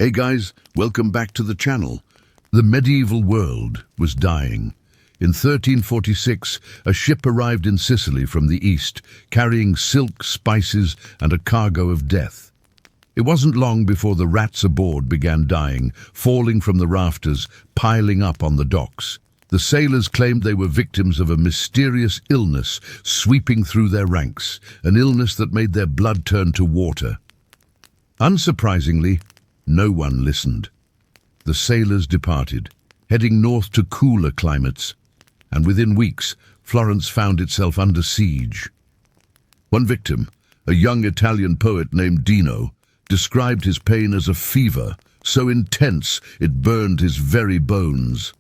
Hey guys, welcome back to the channel. The medieval world was dying. In 1346, a ship arrived in Sicily from the east, carrying silk, spices, and a cargo of death. It wasn't long before the rats aboard began dying, falling from the rafters, piling up on the docks. The sailors claimed they were victims of a mysterious illness sweeping through their ranks, an illness that made their blood turn to water. Unsurprisingly, no one listened. The sailors departed, heading north to cooler climates, and within weeks, Florence found itself under siege. One victim, a young Italian poet named Dino, described his pain as a fever so intense it burned his very bones.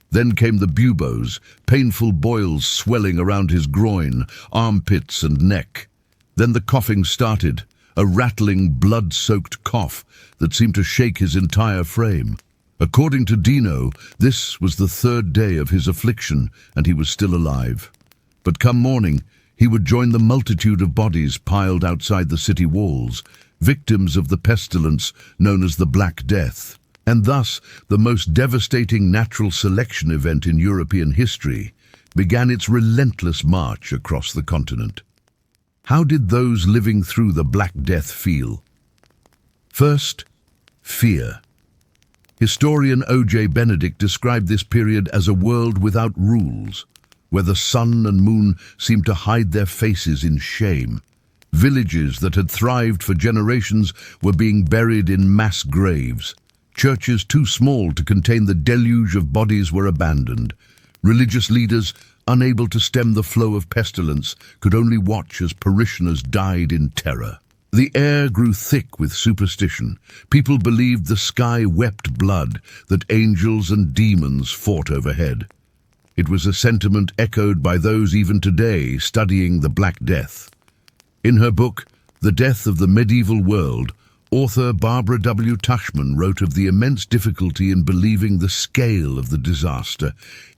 Then came the buboes, painful boils swelling around his groin, armpits and neck. Then the coughing started, a rattling, blood-soaked cough that seemed to shake his entire frame. According to Dino, this was the third day of his affliction, and he was still alive. But come morning, he would join the multitude of bodies piled outside the city walls, victims of the pestilence known as the Black Death. And thus, the most devastating natural selection event in European history began its relentless march across the continent. How did those living through the Black Death feel? First, fear. Historian O.J. Benedict described this period as a world without rules, where the sun and moon seemed to hide their faces in shame. Villages that had thrived for generations were being buried in mass graves. Churches too small to contain the deluge of bodies were abandoned. Religious leaders, unable to stem the flow of pestilence, could only watch as parishioners died in terror. The air grew thick with superstition. People believed the sky wept blood, that angels and demons fought overhead. It was a sentiment echoed by those even today studying the Black Death. In her book, The Death of the Medieval World, author Barbara W. Tushman wrote of the immense difficulty in believing the scale of the disaster.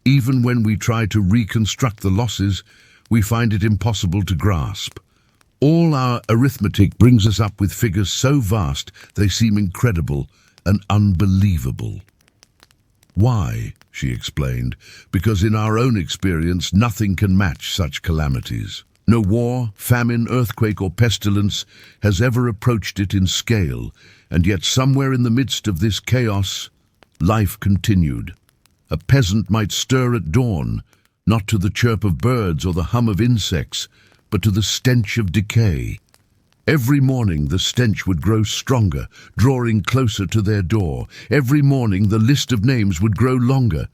Even when we try to reconstruct the losses, we find it impossible to grasp. All our arithmetic brings us up with figures so vast they seem incredible and unbelievable. Why? She explained, because in our own experience nothing can match such calamities. No war, famine, earthquake or pestilence has ever approached it in scale, and yet somewhere in the midst of this chaos, life continued. A peasant might stir at dawn, not to the chirp of birds or the hum of insects, but to the stench of decay. Every morning the stench would grow stronger, drawing closer to their door. Every morning the list of names would grow longer.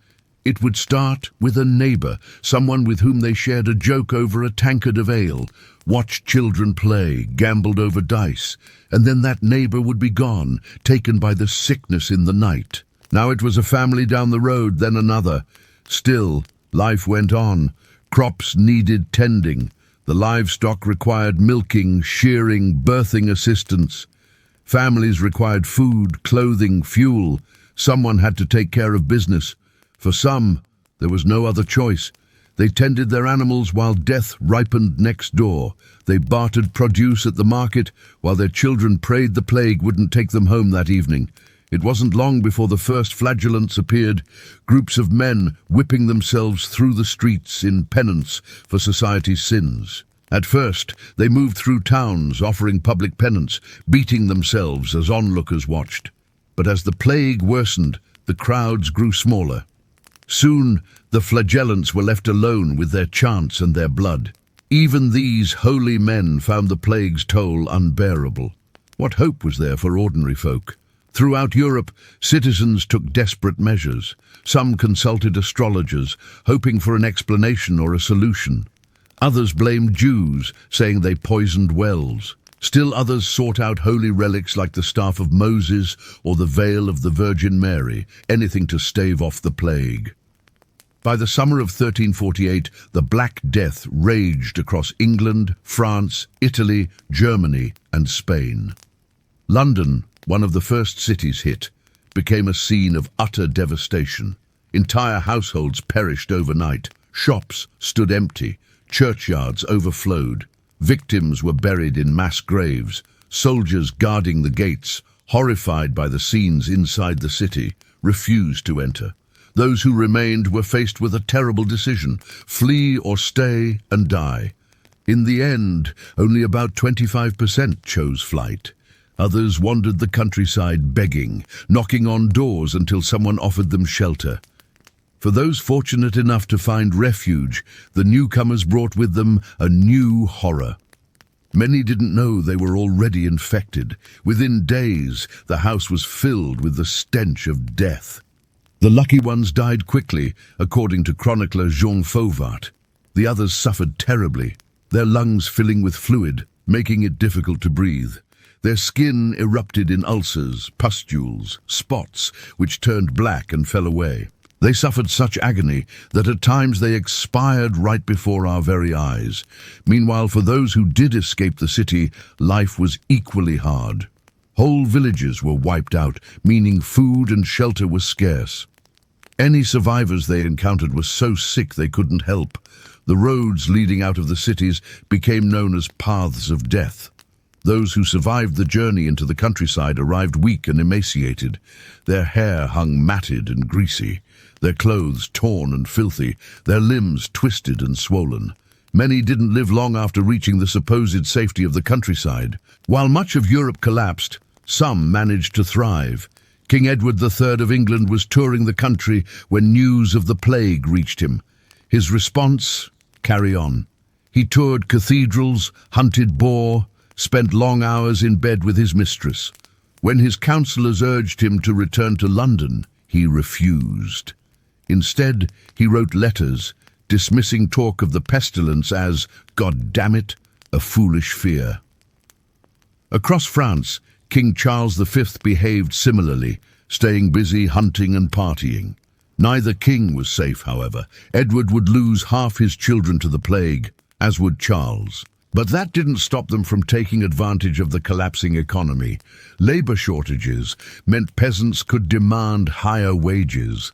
It would start with a neighbor, someone with whom they shared a joke over a tankard of ale, watched children play, gambled over dice, and then that neighbor would be gone, taken by the sickness in the night. Now it was a family down the road, then another. Still, life went on. Crops needed tending. The livestock required milking, shearing, birthing assistance. Families required food, clothing, fuel. Someone had to take care of business. For some, there was no other choice. They tended their animals while death ripened next door. They bartered produce at the market while their children prayed the plague wouldn't take them home that evening. It wasn't long before the first flagellants appeared, groups of men whipping themselves through the streets in penance for society's sins. At first, they moved through towns offering public penance, beating themselves as onlookers watched. But as the plague worsened, the crowds grew smaller. Soon, the flagellants were left alone with their chants and their blood. Even these holy men found the plague's toll unbearable. What hope was there for ordinary folk? Throughout Europe, citizens took desperate measures. Some consulted astrologers, hoping for an explanation or a solution. Others blamed Jews, saying they poisoned wells. Still others sought out holy relics like the staff of Moses or the veil of the Virgin Mary, anything to stave off the plague. By the summer of 1348, the Black Death raged across England, France, Italy, Germany, and Spain. London, one of the first cities hit, became a scene of utter devastation. Entire households perished overnight. Shops stood empty. Churchyards overflowed. Victims were buried in mass graves. Soldiers guarding the gates, horrified by the scenes inside the city, refused to enter. Those who remained were faced with a terrible decision: flee or stay and die. In the end, only about 25% chose flight. Others wandered the countryside begging, knocking on doors until someone offered them shelter. For those fortunate enough to find refuge, the newcomers brought with them a new horror. Many didn't know they were already infected. Within days, the house was filled with the stench of death. The lucky ones died quickly, according to chronicler Jean Fauvart. The others suffered terribly, their lungs filling with fluid, making it difficult to breathe. Their skin erupted in ulcers, pustules, spots, which turned black and fell away. They suffered such agony that at times they expired right before our very eyes. Meanwhile, for those who did escape the city, life was equally hard. Whole villages were wiped out, meaning food and shelter was scarce. Any survivors they encountered were so sick they couldn't help. The roads leading out of the cities became known as paths of death. Those who survived the journey into the countryside arrived weak and emaciated. Their hair hung matted and greasy, their clothes torn and filthy, their limbs twisted and swollen. Many didn't live long after reaching the supposed safety of the countryside. While much of Europe collapsed, some managed to thrive. King Edward III of England was touring the country when news of the plague reached him. His response? Carry on. He toured cathedrals, hunted boar, spent long hours in bed with his mistress. When his counsellors urged him to return to London, he refused. Instead, he wrote letters, dismissing talk of the pestilence as, God damn it, a foolish fear. Across France, King Charles V behaved similarly, staying busy hunting and partying. Neither king was safe, however. Edward would lose half his children to the plague, as would Charles. But that didn't stop them from taking advantage of the collapsing economy. Labor shortages meant peasants could demand higher wages.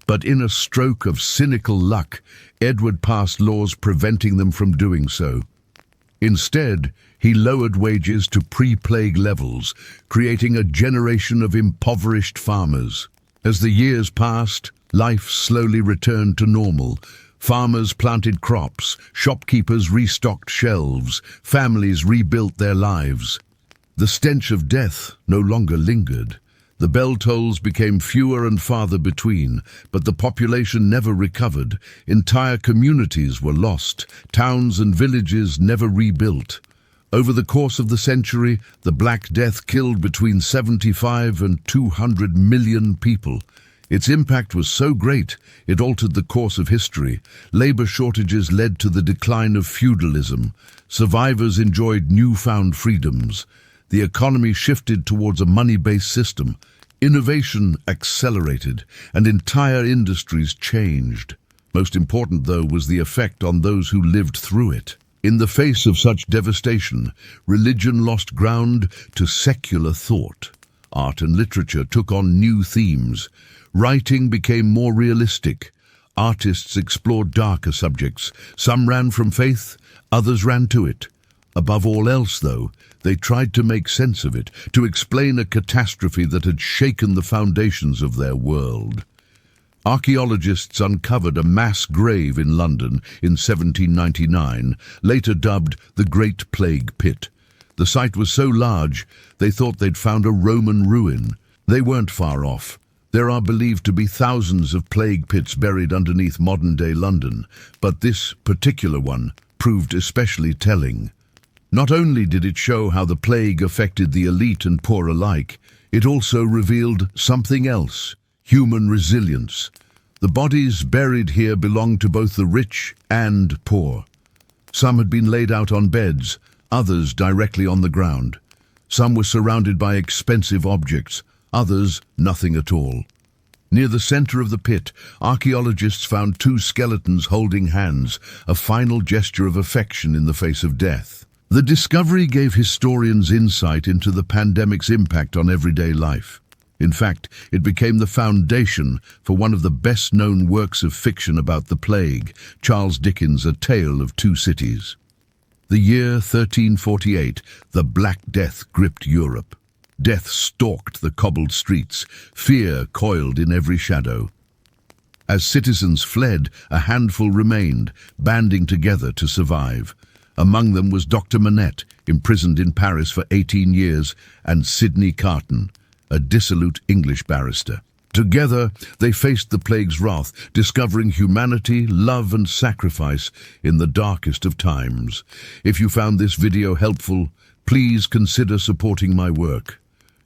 But in a stroke of cynical luck, Edward passed laws preventing them from doing so. Instead, he lowered wages to pre-plague levels, creating a generation of impoverished farmers. As the years passed, life slowly returned to normal. Farmers planted crops, shopkeepers restocked shelves, families rebuilt their lives. The stench of death no longer lingered. The bell tolls became fewer and farther between, but the population never recovered. Entire communities were lost, towns and villages never rebuilt. Over the course of the century, the Black Death killed between 75 and 200 million people. Its impact was so great, it altered the course of history. Labor shortages led to the decline of feudalism. Survivors enjoyed newfound freedoms. The economy shifted towards a money-based system. Innovation accelerated, and entire industries changed. Most important, though, was the effect on those who lived through it. In the face of such devastation, religion lost ground to secular thought. Art and literature took on new themes. Writing became more realistic. Artists explored darker subjects. Some ran from faith, others ran to it. Above all else, though, they tried to make sense of it, to explain a catastrophe that had shaken the foundations of their world. Archaeologists uncovered a mass grave in London in 1799, later dubbed the Great Plague Pit. The site was so large, they thought they'd found a Roman ruin. They weren't far off. There are believed to be thousands of plague pits buried underneath modern-day London, but this particular one proved especially telling. Not only did it show how the plague affected the elite and poor alike, it also revealed something else: human resilience. The bodies buried here belonged to both the rich and poor. Some had been laid out on beds, others directly on the ground. Some were surrounded by expensive objects, others nothing at all. Near the center of the pit, archaeologists found two skeletons holding hands, a final gesture of affection in the face of death. The discovery gave historians insight into the pandemic's impact on everyday life. In fact, it became the foundation for one of the best-known works of fiction about the plague, Charles Dickens' A Tale of Two Cities. The year 1348, the Black Death gripped Europe. Death stalked the cobbled streets, fear coiled in every shadow. As citizens fled, a handful remained, banding together to survive. Among them was Dr. Manette, imprisoned in Paris for 18 years, and Sidney Carton, a dissolute English barrister. Together, they faced the plague's wrath, discovering humanity, love, and sacrifice in the darkest of times. If you found this video helpful, please consider supporting my work.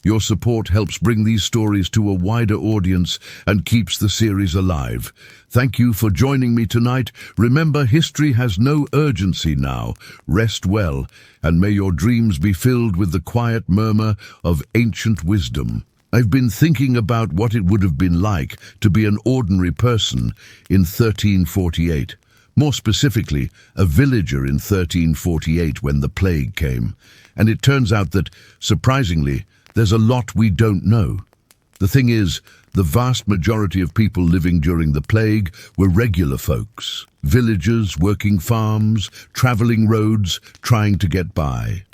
Your support helps bring these stories to a wider audience and keeps the series alive. Thank you for joining me tonight. Remember, history has no urgency now. Rest well, and may your dreams be filled with the quiet murmur of ancient wisdom. I've been thinking about what it would have been like to be an ordinary person in 1348. More specifically, a villager in 1348 when the plague came. And it turns out that, surprisingly, there's a lot we don't know. The thing is, the vast majority of people living during the plague were regular folks. Villagers working farms, traveling roads, trying to get by.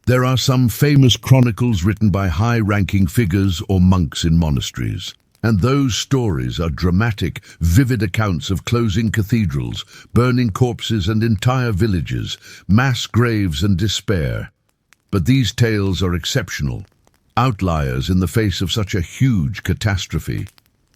There are some famous chronicles written by high-ranking figures or monks in monasteries. And those stories are dramatic, vivid accounts of closing cathedrals, burning corpses and entire villages, mass graves and despair. But these tales are exceptional, outliers in the face of such a huge catastrophe.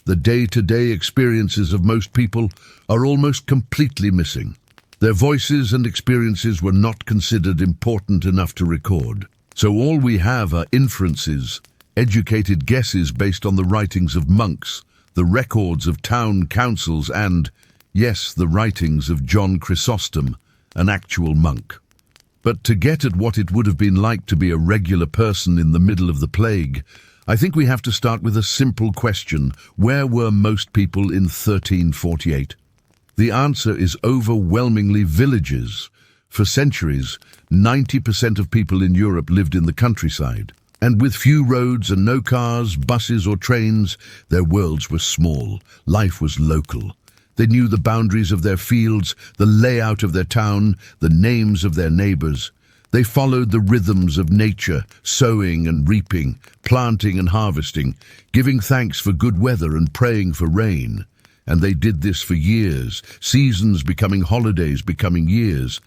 The day-to-day experiences of most people are almost completely missing. Their voices and experiences were not considered important enough to record. So all we have are inferences, educated guesses based on the writings of monks, the records of town councils and, yes, the writings of John Chrysostom, an actual monk. But to get at what it would have been like to be a regular person in the middle of the plague, I think we have to start with a simple question. Where were most people in 1348? The answer is overwhelmingly villages. For centuries, 90% of people in Europe lived in the countryside. And with few roads and no cars, buses or trains, their worlds were small. Life was local. They knew the boundaries of their fields, the layout of their town, the names of their neighbors. They followed the rhythms of nature, sowing and reaping, planting and harvesting, giving thanks for good weather and praying for rain. And they did this for years, seasons becoming holidays, becoming years,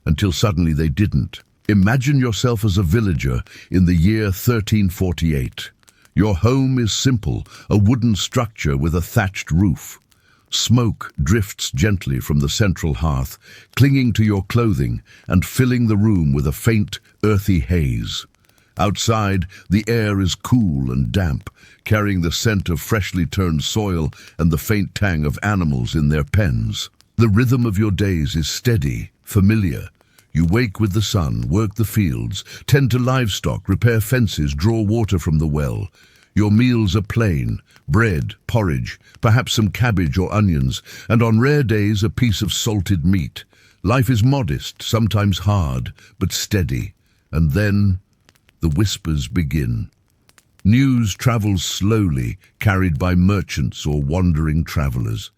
until suddenly they didn't. Imagine yourself as a villager in the year 1348. Your home is simple, a wooden structure with a thatched roof. Smoke drifts gently from the central hearth, clinging to your clothing and filling the room with a faint, earthy haze. Outside, the air is cool and damp, carrying the scent of freshly turned soil and the faint tang of animals in their pens. The rhythm of your days is steady, familiar. You wake with the sun, work the fields, tend to livestock, repair fences, draw water from the well. Your meals are plain, bread, porridge, perhaps some cabbage or onions, and on rare days a piece of salted meat. Life is modest, sometimes hard, but steady. And then the whispers begin. News travels slowly, carried by merchants or wandering travelers.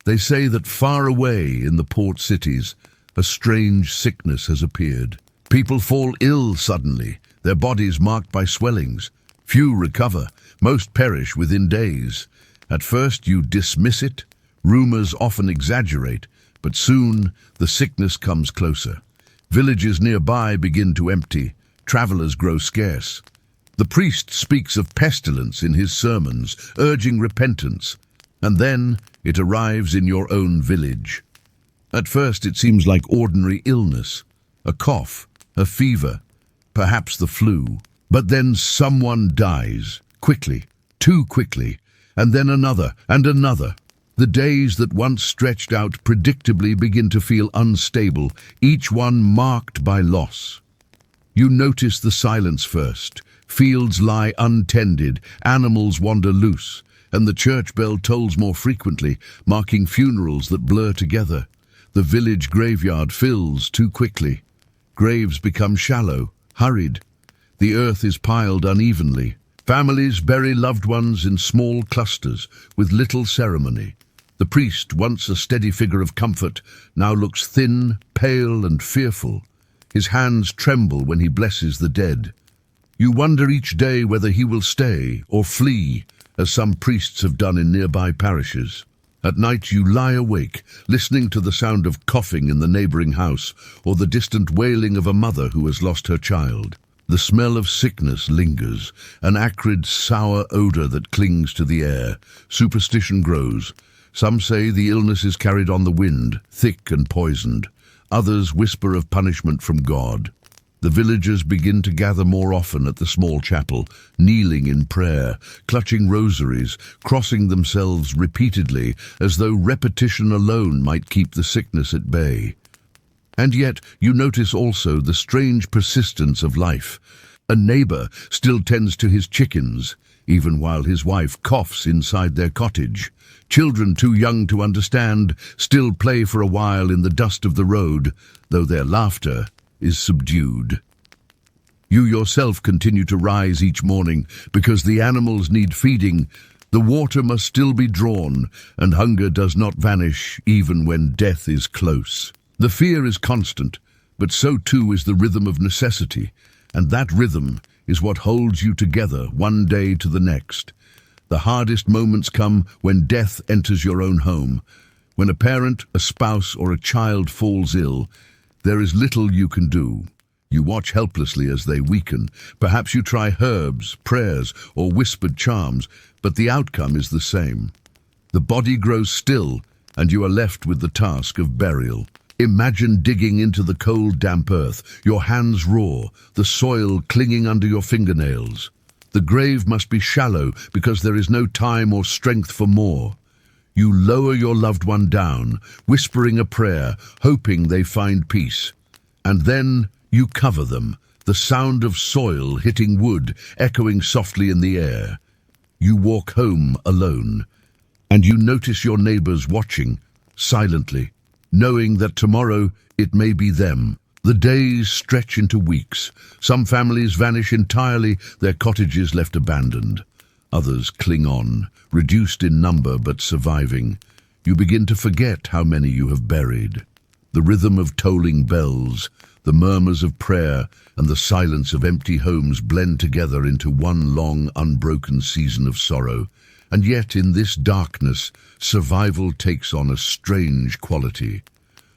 They say that far away in the port cities, a strange sickness has appeared. People fall ill suddenly, their bodies marked by swellings. Few recover, most perish within days. At first you dismiss it, rumors often exaggerate, but soon the sickness comes closer. Villages nearby begin to empty, travelers grow scarce. The priest speaks of pestilence in his sermons, urging repentance, and then it arrives in your own village. At first it seems like ordinary illness, a cough, a fever, perhaps the flu. But then someone dies, quickly, too quickly, and then another and another. The days that once stretched out predictably begin to feel unstable, each one marked by loss. You notice the silence first. Fields lie untended, animals wander loose, and the church bell tolls more frequently, marking funerals that blur together. The village graveyard fills too quickly. Graves become shallow, hurried. The earth is piled unevenly. Families bury loved ones in small clusters with little ceremony. The priest, once a steady figure of comfort, now looks thin, pale and fearful. His hands tremble when he blesses the dead. You wonder each day whether he will stay or flee, as some priests have done in nearby parishes. At night you lie awake, listening to the sound of coughing in the neighboring house or the distant wailing of a mother who has lost her child. The smell of sickness lingers, an acrid, sour odor that clings to the air. Superstition grows. Some say the illness is carried on the wind, thick and poisoned. Others whisper of punishment from God. The villagers begin to gather more often at the small chapel, kneeling in prayer, clutching rosaries, crossing themselves repeatedly, as though repetition alone might keep the sickness at bay. And yet you notice also the strange persistence of life. A neighbor still tends to his chickens, even while his wife coughs inside their cottage. Children too young to understand still play for a while in the dust of the road, though their laughter is subdued. You yourself continue to rise each morning because the animals need feeding. The water must still be drawn, and hunger does not vanish even when death is close. The fear is constant, but so too is the rhythm of necessity, and that rhythm is what holds you together one day to the next. The hardest moments come when death enters your own home. When a parent, a spouse, or a child falls ill, there is little you can do. You watch helplessly as they weaken. Perhaps you try herbs, prayers, or whispered charms, but the outcome is the same. The body grows still, and you are left with the task of burial. Imagine digging into the cold, damp earth, your hands raw, the soil clinging under your fingernails. The grave must be shallow because there is no time or strength for more. You lower your loved one down, whispering a prayer, hoping they find peace. And then you cover them, the sound of soil hitting wood echoing softly in the air. You walk home alone, and you notice your neighbors watching, silently, knowing that tomorrow it may be them. The days stretch into weeks. Some families vanish entirely, their cottages left abandoned. Others cling on, reduced in number but surviving. You begin to forget how many you have buried. The rhythm of tolling bells, the murmurs of prayer, and the silence of empty homes blend together into one long, unbroken season of sorrow. And yet, in this darkness, survival takes on a strange quality.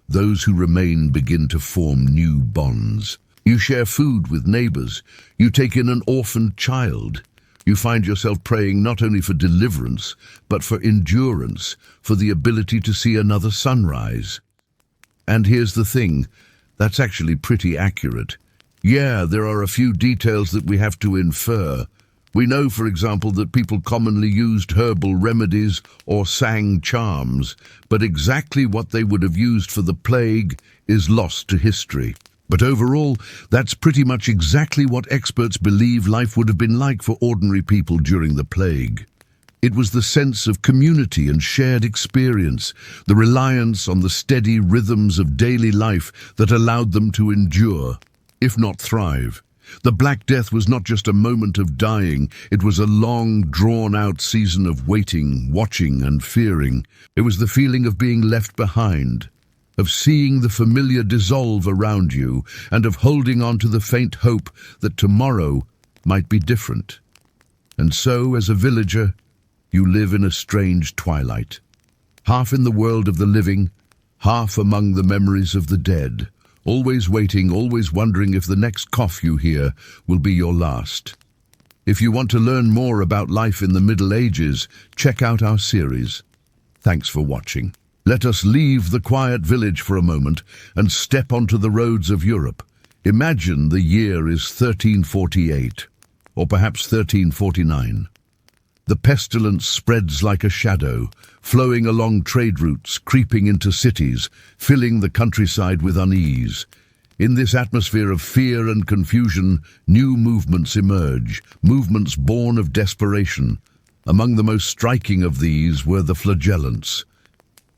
Those who remain begin to form new bonds. You share food with neighbors. You take in an orphaned child. You find yourself praying not only for deliverance, but for endurance, for the ability to see another sunrise. And here's the thing, that's actually pretty accurate. Yeah, there are a few details that we have to infer. We know, for example, that people commonly used herbal remedies or sang charms, but exactly what they would have used for the plague is lost to history. But overall, that's pretty much exactly what experts believe life would have been like for ordinary people during the plague. It was the sense of community and shared experience, the reliance on the steady rhythms of daily life that allowed them to endure, if not thrive. The Black Death was not just a moment of dying, it was a long, drawn-out season of waiting, watching, and fearing. It was the feeling of being left behind, of seeing the familiar dissolve around you, and of holding on to the faint hope that tomorrow might be different. And so, as a villager, you live in a strange twilight, half in the world of the living, half among the memories of the dead. Always waiting, always wondering if the next cough you hear will be your last. If you want to learn more about life in the Middle Ages, check out our series. Thanks for watching. Let us leave the quiet village for a moment and step onto the roads of Europe. Imagine the year is 1348, or perhaps 1349. The pestilence spreads like a shadow, flowing along trade routes, creeping into cities, filling the countryside with unease. In this atmosphere of fear and confusion, new movements emerge, movements born of desperation. Among the most striking of these were the flagellants.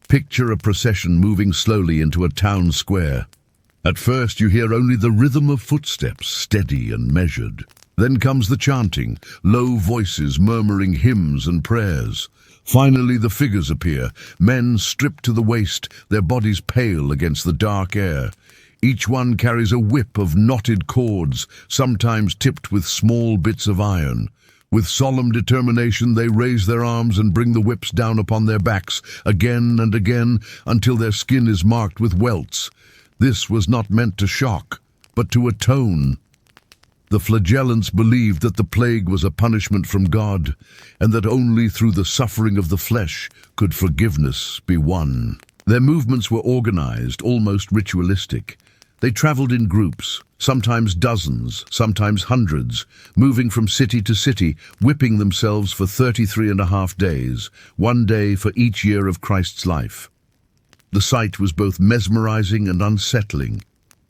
Picture a procession moving slowly into a town square. At first you hear only the rhythm of footsteps, steady and measured. Then comes the chanting, low voices murmuring hymns and prayers. Finally the figures appear, men stripped to the waist, their bodies pale against the dark air. Each one carries a whip of knotted cords, sometimes tipped with small bits of iron. With solemn determination, they raise their arms and bring the whips down upon their backs, again and again, until their skin is marked with welts. This was not meant to shock, but to atone. The flagellants believed that the plague was a punishment from God, and that only through the suffering of the flesh could forgiveness be won. Their movements were organized, almost ritualistic. They traveled in groups, sometimes dozens, sometimes hundreds, moving from city to city, whipping themselves for 33.5 days, 1 day for each year of Christ's life. The sight was both mesmerizing and unsettling.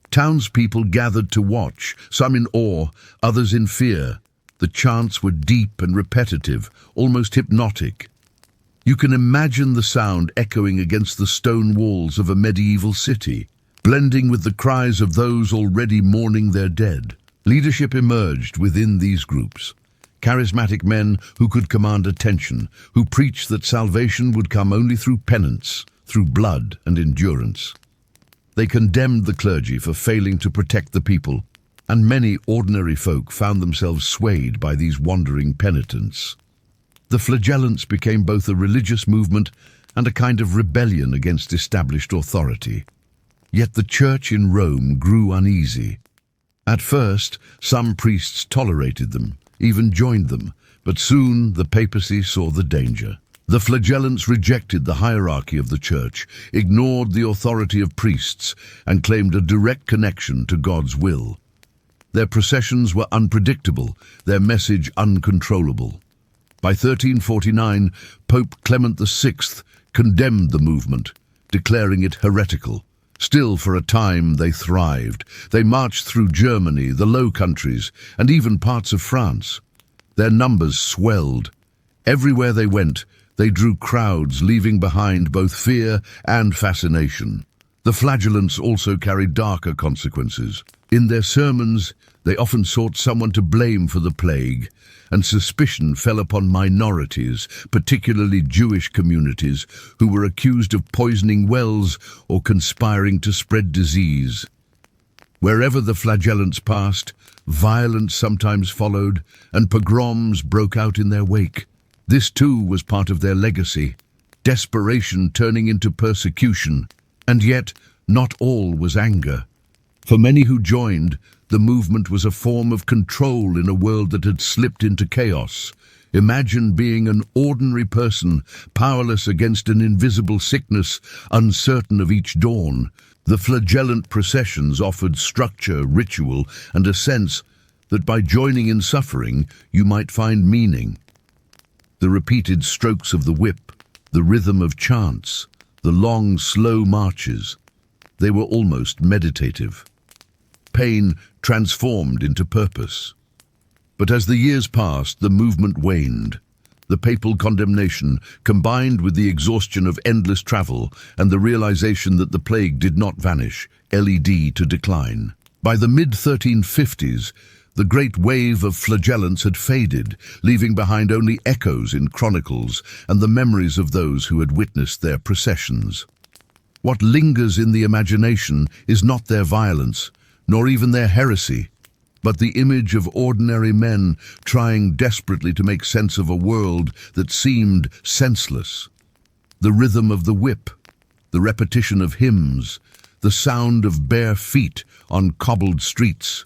Townspeople gathered to watch, some in awe, others in fear. The chants were deep and repetitive, almost hypnotic. You can imagine the sound echoing against the stone walls of a medieval city, blending with the cries of those already mourning their dead. Leadership emerged within these groups. Charismatic men who could command attention, who preached that salvation would come only through penance, through blood and endurance. They condemned the clergy for failing to protect the people, and many ordinary folk found themselves swayed by these wandering penitents. The flagellants became both a religious movement and a kind of rebellion against established authority. Yet the church in Rome grew uneasy. At first, some priests tolerated them, even joined them, but soon the papacy saw the danger. The flagellants rejected the hierarchy of the church, ignored the authority of priests, and claimed a direct connection to God's will. Their processions were unpredictable, their message uncontrollable. By 1349, Pope Clement VI condemned the movement, declaring it heretical. Still, for a time, they thrived. They marched through Germany, the Low Countries, and even parts of France. Their numbers swelled. Everywhere they went, they drew crowds, leaving behind both fear and fascination. The flagellants also carried darker consequences. In their sermons, they often sought someone to blame for the plague, and suspicion fell upon minorities, particularly Jewish communities, who were accused of poisoning wells or conspiring to spread disease. Wherever the flagellants passed, violence sometimes followed, and pogroms broke out in their wake. This too was part of their legacy, desperation turning into persecution. And yet, not all was anger. For many who joined, the movement was a form of control in a world that had slipped into chaos. Imagine being an ordinary person, powerless against an invisible sickness, uncertain of each dawn. The flagellant processions offered structure, ritual, and a sense that by joining in suffering, you might find meaning. The repeated strokes of the whip, the rhythm of chants, the long, slow marches, they were almost meditative. Pain transformed into purpose. But as the years passed, the movement waned. The papal condemnation, combined with the exhaustion of endless travel and the realization that the plague did not vanish, led to decline. By the mid-1350s, the great wave of flagellants had faded, leaving behind only echoes in chronicles and the memories of those who had witnessed their processions. What lingers in the imagination is not their violence, nor even their heresy, but the image of ordinary men trying desperately to make sense of a world that seemed senseless. The rhythm of the whip, the repetition of hymns, the sound of bare feet on cobbled streets,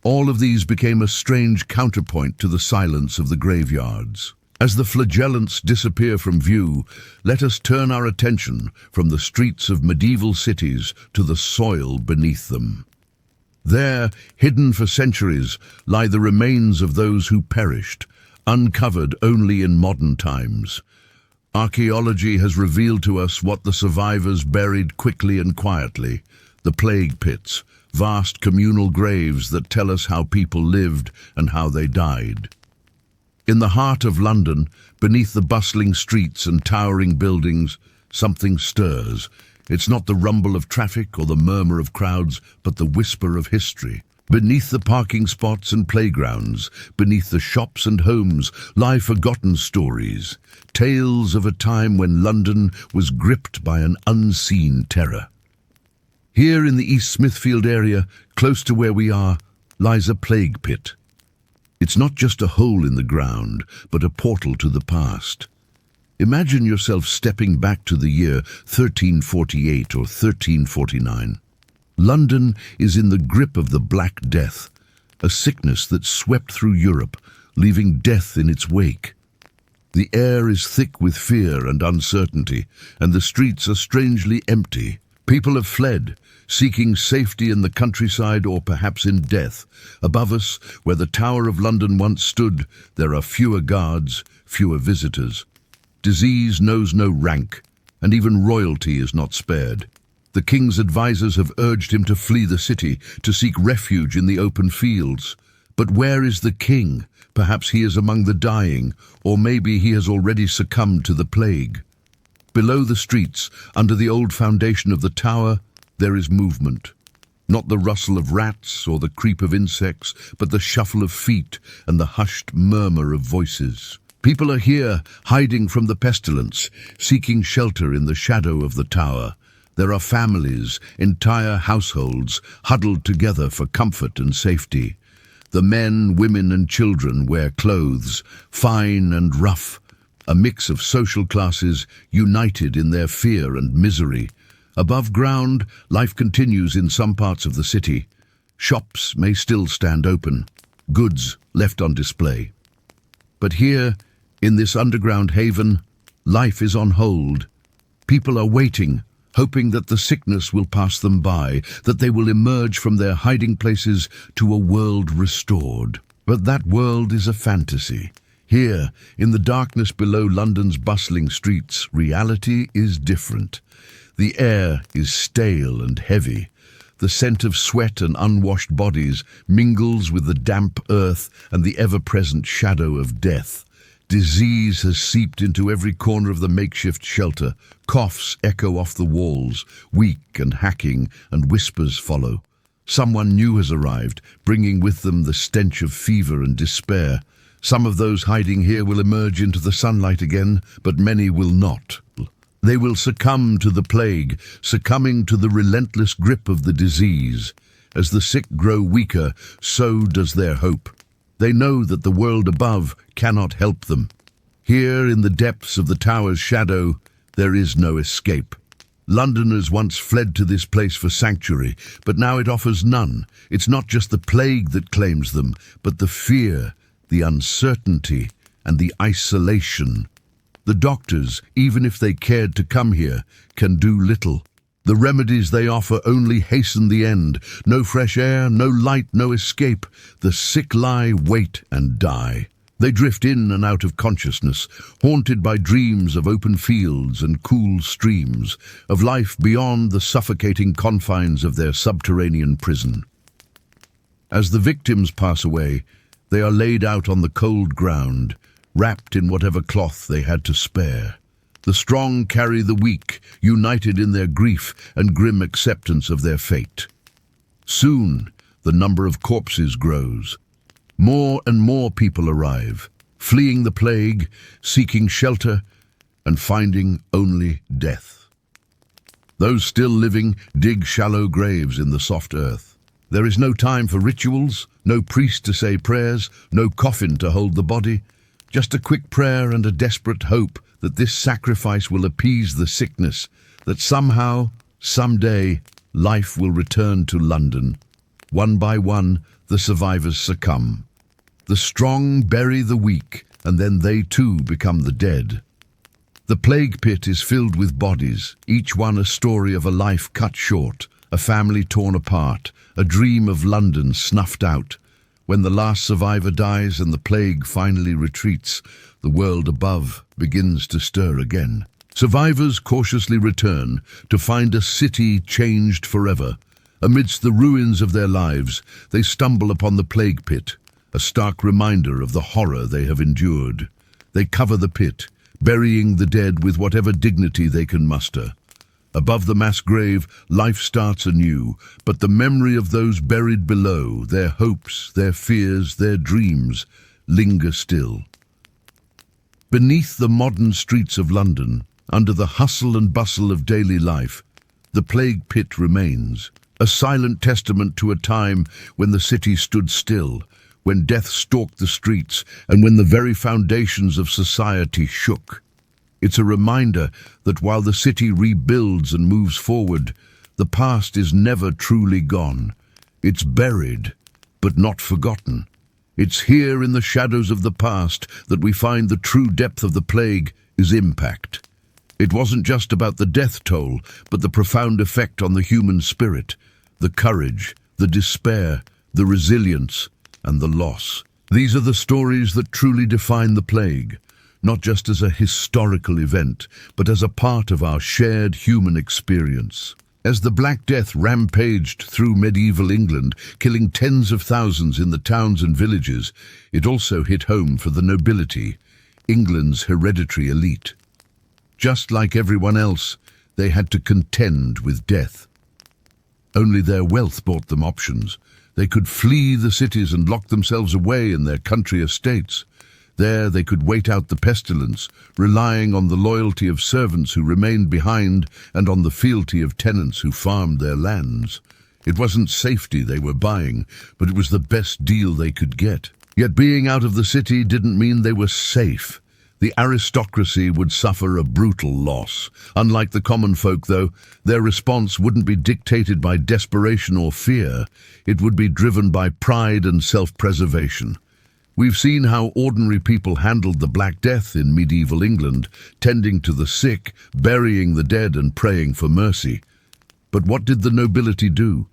all of these became a strange counterpoint to the silence of the graveyards. As the flagellants disappear from view, let us turn our attention from the streets of medieval cities to the soil beneath them. There, hidden for centuries, lie the remains of those who perished, uncovered only in modern times. Archaeology has revealed to us what the survivors buried quickly and quietly, the plague pits, vast communal graves that tell us how people lived and how they died. In the heart of London, beneath the bustling streets and towering buildings, something stirs. It's not the rumble of traffic or the murmur of crowds, but the whisper of history. Beneath the parking spots and playgrounds, beneath the shops and homes, lie forgotten stories, tales of a time when London was gripped by an unseen terror. Here in the East Smithfield area, close to where we are, lies a plague pit. It's not just a hole in the ground, but a portal to the past. Imagine yourself stepping back to the year 1348 or 1349. London is in the grip of the Black Death, a sickness that swept through Europe, leaving death in its wake. The air is thick with fear and uncertainty, and the streets are strangely empty. People have fled, seeking safety in the countryside or perhaps in death. Above us, where the Tower of London once stood, there are fewer guards, fewer visitors. Disease knows no rank, and even royalty is not spared. The king's advisors have urged him to flee the city, to seek refuge in the open fields. But where is the king? Perhaps he is among the dying, or maybe he has already succumbed to the plague. Below the streets, under the old foundation of the tower, there is movement. Not the rustle of rats or the creep of insects, but the shuffle of feet and the hushed murmur of voices. People are here, hiding from the pestilence, seeking shelter in the shadow of the tower. There are families, entire households, huddled together for comfort and safety. The men, women and children wear clothes, fine and rough, a mix of social classes united in their fear and misery. Above ground, life continues in some parts of the city. Shops may still stand open, goods left on display. But here, in this underground haven, life is on hold. People are waiting, hoping that the sickness will pass them by, that they will emerge from their hiding places to a world restored. But that world is a fantasy. Here, in the darkness below London's bustling streets, reality is different. The air is stale and heavy. The scent of sweat and unwashed bodies mingles with the damp earth and the ever-present shadow of death. Disease has seeped into every corner of the makeshift shelter. Coughs echo off the walls, weak and hacking, and whispers follow. Someone new has arrived, bringing with them the stench of fever and despair. Some of those hiding here will emerge into the sunlight again, but many will not. They will succumb to the plague, succumbing to the relentless grip of the disease. As the sick grow weaker, so does their hope. They know that the world above cannot help them. Here, in the depths of the tower's shadow, there is no escape. Londoners once fled to this place for sanctuary, but now it offers none. It's not just the plague that claims them, but the fear, the uncertainty, and the isolation. The doctors, even if they cared to come here, can do little. The remedies they offer only hasten the end. No fresh air, no light, no escape. The sick lie, wait, and die. They drift in and out of consciousness, haunted by dreams of open fields and cool streams, of life beyond the suffocating confines of their subterranean prison. As the victims pass away, they are laid out on the cold ground, wrapped in whatever cloth they had to spare. The strong carry the weak, united in their grief and grim acceptance of their fate. Soon, the number of corpses grows. More and more people arrive, fleeing the plague, seeking shelter, and finding only death. Those still living dig shallow graves in the soft earth. There is no time for rituals, no priest to say prayers, no coffin to hold the body. Just a quick prayer and a desperate hope that this sacrifice will appease the sickness, that somehow, someday, life will return to London. One by one, the survivors succumb. The strong bury the weak, and then they too become the dead. The plague pit is filled with bodies, each one a story of a life cut short, a family torn apart, a dream of London snuffed out. When the last survivor dies and the plague finally retreats, the world above begins to stir again. Survivors cautiously return to find a city changed forever. Amidst the ruins of their lives, they stumble upon the plague pit, a stark reminder of the horror they have endured. They cover the pit, burying the dead with whatever dignity they can muster. Above the mass grave, life starts anew, but the memory of those buried below, their hopes, their fears, their dreams, linger still. Beneath the modern streets of London, under the hustle and bustle of daily life, the plague pit remains, a silent testament to a time when the city stood still, when death stalked the streets, and when the very foundations of society shook. It's a reminder that while the city rebuilds and moves forward, the past is never truly gone. It's buried, but not forgotten. It's here in the shadows of the past that we find the true depth of the plague's impact. It wasn't just about the death toll, but the profound effect on the human spirit, the courage, the despair, the resilience, and the loss. These are the stories that truly define the plague, not just as a historical event, but as a part of our shared human experience. As the Black Death rampaged through medieval England, killing tens of thousands in the towns and villages, it also hit home for the nobility, England's hereditary elite. Just like everyone else, they had to contend with death. Only their wealth brought them options. They could flee the cities and lock themselves away in their country estates. There they could wait out the pestilence, relying on the loyalty of servants who remained behind and on the fealty of tenants who farmed their lands. It wasn't safety they were buying, but it was the best deal they could get. Yet being out of the city didn't mean they were safe. The aristocracy would suffer a brutal loss. Unlike the common folk, though, their response wouldn't be dictated by desperation or fear. It would be driven by pride and self-preservation. We've seen how ordinary people handled the Black Death in medieval England, tending to the sick, burying the dead and praying for mercy. But what did the nobility do?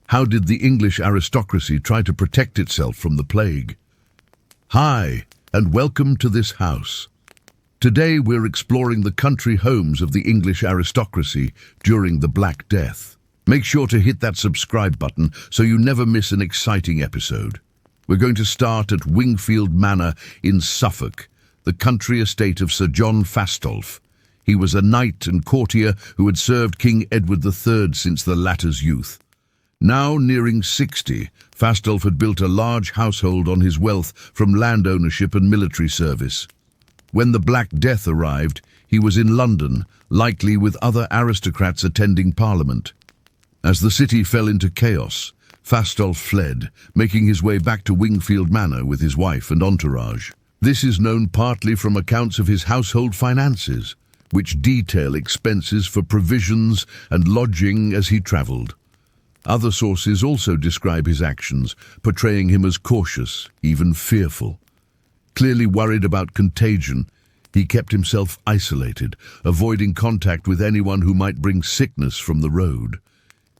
How did the English aristocracy try to protect itself from the plague? Hi, and welcome to this house. Today we're exploring the country homes of the English aristocracy during the Black Death. Make sure to hit that subscribe button so you never miss an exciting episode. We're going to start at Wingfield Manor in Suffolk, the country estate of Sir John Fastolf. He was a knight and courtier who had served King Edward III since the latter's youth. Now nearing 60, Fastolf had built a large household on his wealth from land ownership and military service. When the Black Death arrived, he was in London, likely with other aristocrats attending Parliament. As the city fell into chaos, Fastolf fled, making his way back to Wingfield Manor with his wife and entourage. This is known partly from accounts of his household finances, which detail expenses for provisions and lodging as he travelled. Other sources also describe his actions, portraying him as cautious, even fearful. Clearly worried about contagion, he kept himself isolated, avoiding contact with anyone who might bring sickness from the road.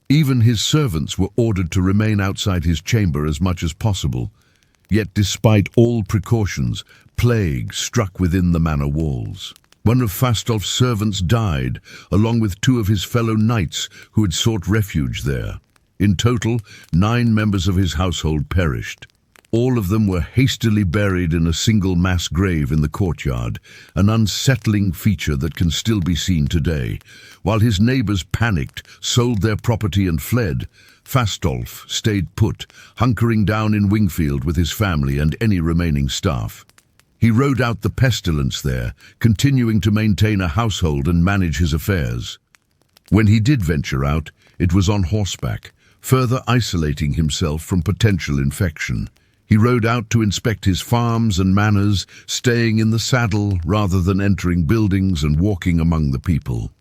Even his servants were ordered to remain outside his chamber as much as possible. Yet despite all precautions, plague struck within the manor walls. One of Fastolf's servants died, along with 2 of his fellow knights who had sought refuge there. In total, 9 members of his household perished. All of them were hastily buried in a single mass grave in the courtyard, an unsettling feature that can still be seen today. While his neighbors panicked, sold their property and fled, Fastolf stayed put, hunkering down in Wingfield with his family and any remaining staff. He rode out the pestilence there, continuing to maintain a household and manage his affairs. When he did venture out, it was on horseback, further isolating himself from potential infection. He rode out to inspect his farms and manors, staying in the saddle rather than entering buildings and walking among the people.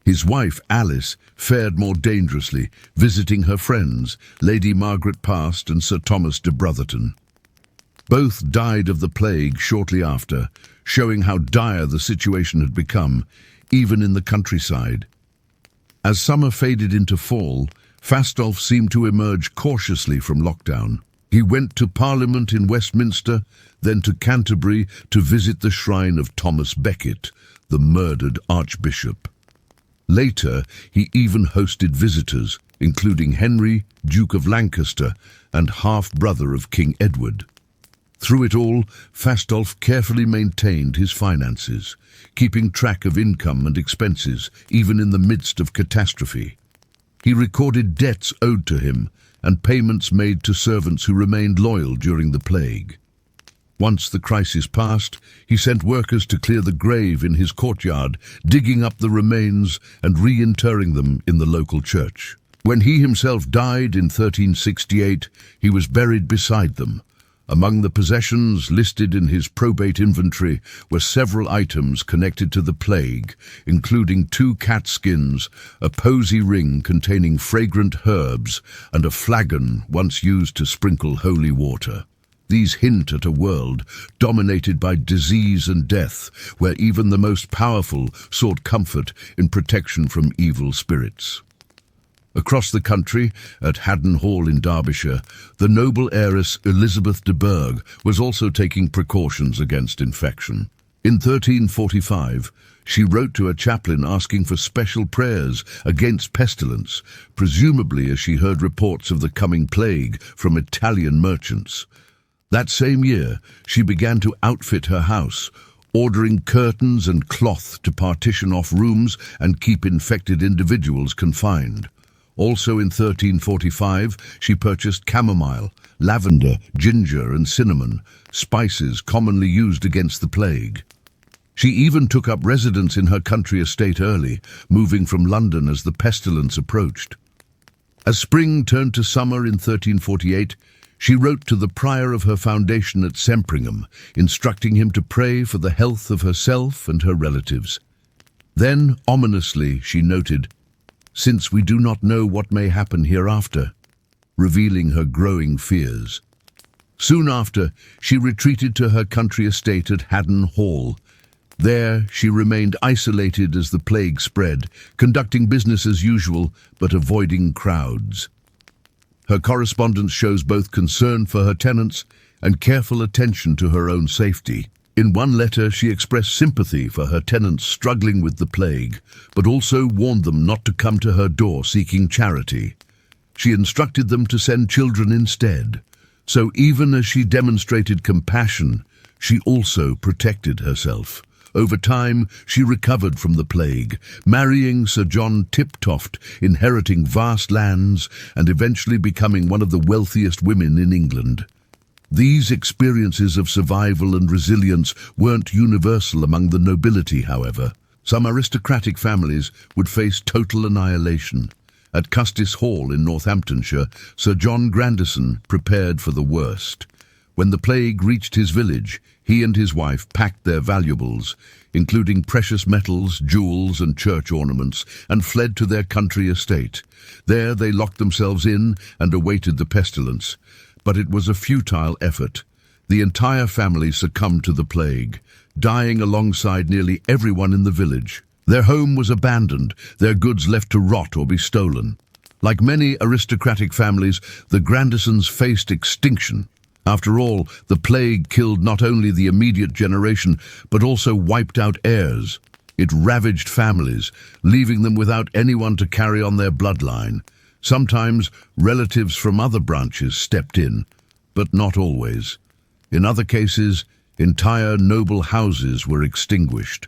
His wife, Alice, fared more dangerously, visiting her friends, Lady Margaret Past and Sir Thomas de Brotherton. Both died of the plague shortly after, showing how dire the situation had become, even in the countryside. As summer faded into fall, Fastolf seemed to emerge cautiously from lockdown. He went to Parliament in Westminster, then to Canterbury to visit the shrine of Thomas Becket, the murdered Archbishop. Later, he even hosted visitors, including Henry, Duke of Lancaster, and half-brother of King Edward. Through it all, Fastolf carefully maintained his finances, keeping track of income and expenses, even in the midst of catastrophe. He recorded debts owed to him, and payments made to servants who remained loyal during the plague. Once the crisis passed, he sent workers to clear the grave in his courtyard, digging up the remains and reinterring them in the local church. When he himself died in 1368, he was buried beside them. Among the possessions listed in his probate inventory were several items connected to the plague, including 2 cat skins, a posy ring containing fragrant herbs, and a flagon once used to sprinkle holy water. These hint at a world dominated by disease and death, where even the most powerful sought comfort in protection from evil spirits. Across the country, at Haddon Hall in Derbyshire, the noble heiress Elizabeth de Burgh was also taking precautions against infection. In 1345, she wrote to a chaplain asking for special prayers against pestilence, presumably as she heard reports of the coming plague from Italian merchants. That same year, she began to outfit her house, ordering curtains and cloth to partition off rooms and keep infected individuals confined. Also in 1345, she purchased chamomile, lavender, ginger and cinnamon, spices commonly used against the plague. She even took up residence in her country estate early, moving from London as the pestilence approached. As spring turned to summer in 1348, she wrote to the prior of her foundation at Sempringham, instructing him to pray for the health of herself and her relatives. Then, ominously, she noted, "Since we do not know what may happen hereafter," revealing her growing fears. Soon after, she retreated to her country estate at Haddon Hall. There, she remained isolated as the plague spread, conducting business as usual, but avoiding crowds. Her correspondence shows both concern for her tenants and careful attention to her own safety. In one letter, she expressed sympathy for her tenants struggling with the plague, but also warned them not to come to her door seeking charity. She instructed them to send children instead. So even as she demonstrated compassion, she also protected herself. Over time, she recovered from the plague, marrying Sir John Tiptoft, inheriting vast lands, and eventually becoming one of the wealthiest women in England. These experiences of survival and resilience weren't universal among the nobility, however. Some aristocratic families would face total annihilation. At Custis Hall in Northamptonshire, Sir John Grandison prepared for the worst. When the plague reached his village, he and his wife packed their valuables, including precious metals, jewels and church ornaments, and fled to their country estate. There they locked themselves in and awaited the pestilence. But it was a futile effort. The entire family succumbed to the plague, dying alongside nearly everyone in the village. Their home was abandoned, their goods left to rot or be stolen. Like many aristocratic families, the Grandisons faced extinction. After all, the plague killed not only the immediate generation, but also wiped out heirs. It ravaged families, leaving them without anyone to carry on their bloodline. Sometimes relatives from other branches stepped in, but not always. In other cases, entire noble houses were extinguished.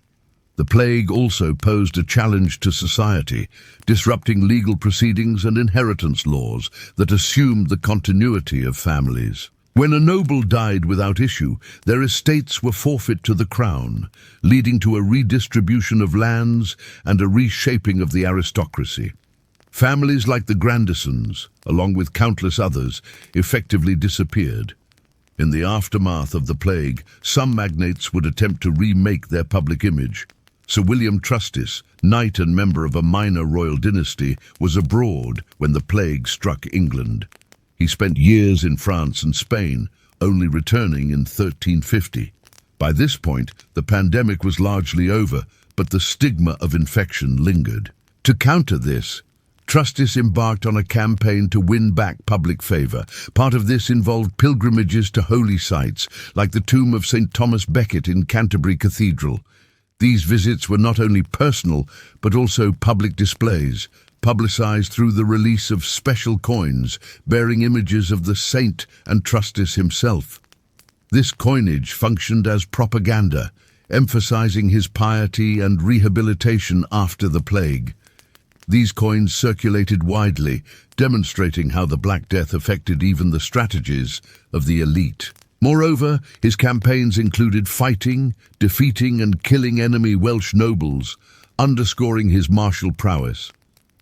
The plague also posed a challenge to society, disrupting legal proceedings and inheritance laws that assumed the continuity of families. When a noble died without issue, their estates were forfeit to the crown, leading to a redistribution of lands and a reshaping of the aristocracy. Families like the Grandisons, along with countless others, effectively disappeared. In the aftermath of the plague, some magnates would attempt to remake their public image. Sir William Trustis, knight and member of a minor royal dynasty, was abroad when the plague struck England. He spent years in France and Spain, only returning in 1350. By this point, the pandemic was largely over, but the stigma of infection lingered. To counter this, Trustis embarked on a campaign to win back public favour. Part of this involved pilgrimages to holy sites, like the tomb of St. Thomas Becket in Canterbury Cathedral. These visits were not only personal, but also public displays, publicised through the release of special coins bearing images of the saint and Trustis himself. This coinage functioned as propaganda, emphasising his piety and rehabilitation after the plague. These coins circulated widely, demonstrating how the Black Death affected even the strategies of the elite. Moreover, his campaigns included fighting, defeating and killing enemy Welsh nobles, underscoring his martial prowess.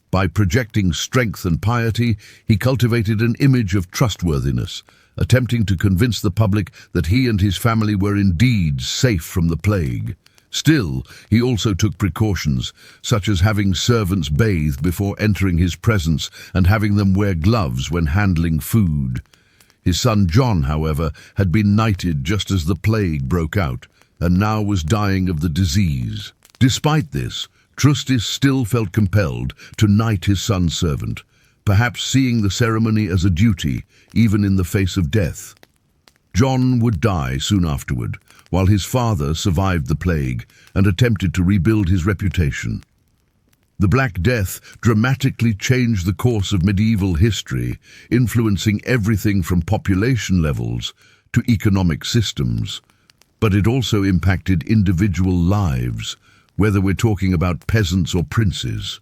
By projecting strength and piety, he cultivated an image of trustworthiness, attempting to convince the public that he and his family were indeed safe from the plague. Still, he also took precautions, such as having servants bathe before entering his presence and having them wear gloves when handling food. His son John, however, had been knighted just as the plague broke out, and now was dying of the disease. Despite this, Trustis still felt compelled to knight his son's servant, perhaps seeing the ceremony as a duty, even in the face of death. John would die soon afterward, while his father survived the plague and attempted to rebuild his reputation. The Black Death dramatically changed the course of medieval history, influencing everything from population levels to economic systems. But it also impacted individual lives, whether we're talking about peasants or princes.